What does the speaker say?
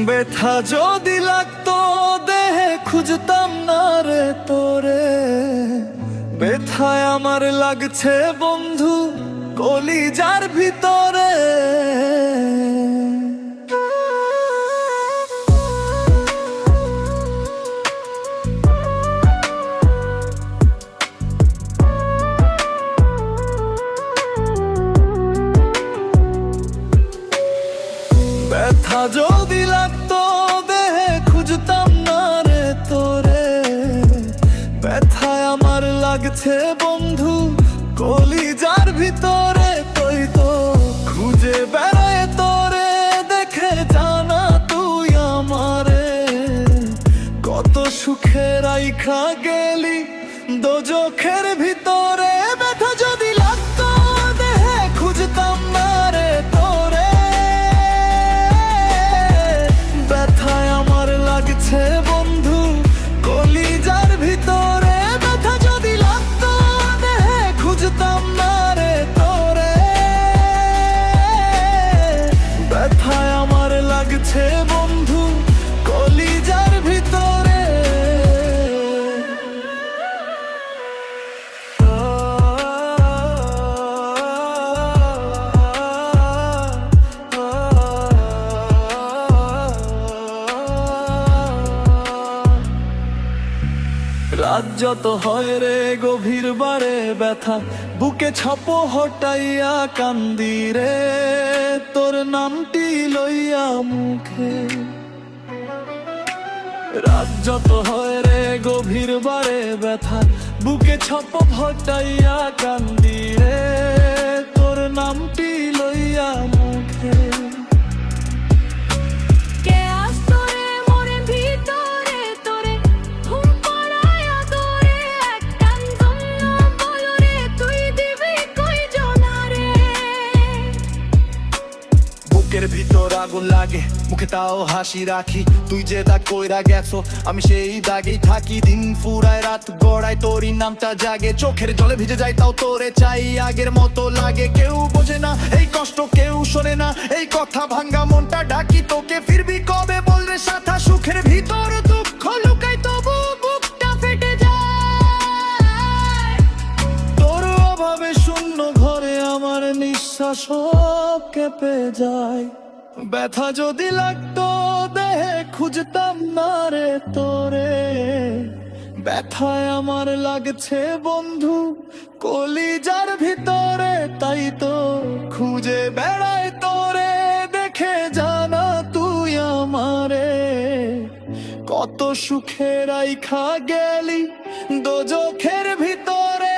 ব্যথা যদি লাগতো দেহে খুঁজতাম না রে তোরে। ব্যথায় আমার লাগছে বন্ধু কলিজার ভিতরে। ব্যথা যদি লাগতো দেহে খুঁজতাম না রে তোরে। ব্যথায় আমার লাগছে বন্ধু কলিজার ভিতরে। তুই তো খুঁজে বেড়ায় তোরে দেখে জানা তুই আমারে। কত সুখে রাইখা গেলি দোজখের ভিতরে। ব্যথা যদি লাগতো দেহে খুঁজতাম না রে তোরে। ব্যথায় আমার লাগছে বন্ধু কলিজার ভিতরে। ব্যথা যদি লাগতো দেহে খুঁজতাম না রে তোরে। ব্যথায় আমার লাগছে বন্ধু কলিজার ভিতরে। রাত যত হয় রে গভীর বারে ব্যথা বুকে ছাপ হটাইয়া কান্দি রে। তোর নামটি লইয়া মুখে। রাত যত হয় রে গভীর বারে ব্যথা বুকে ছাপ হটাইয়া কান্দি রে। তোর নামটি লইয়া মুখে। বুকের ভিতর আগুন লাগে মুখে তাও হাসি রাখি। তুই যে দাগ কইরা গেছো আমি সেই দাগেই থাকি। দিন ফুরায় রাত গড়ায় তোরই নামটা জাগে। চোখের জলে ভিজে যায় তাও তোরে চাই আগের মতো লাগে। কেউ বোঝে না এই কষ্ট কেউ শোনে না এই কথা। ভাঙ্গা মনটা ডাকি তোকে ফিরবি কবে বলরে সাথা। সুখের ভিতর দুঃখ লুকাই তবু বুকটা ফেটে যায়। তোর অভাবে শূন্য ঘরে আমার নিঃশ্বাস কেঁপে যায়। ব্যথা যদি লাগতো দেহে খুঁজতাম না রে তোরে। ব্যথায় আমার লাগছে বন্ধু কলিজার ভিতরে। তাই তো খুঁজে বেড়ায় তোরে দেখে জানা তুই আমারে। কত সুখে রাইখা গেলি দোজখের ভিতরে।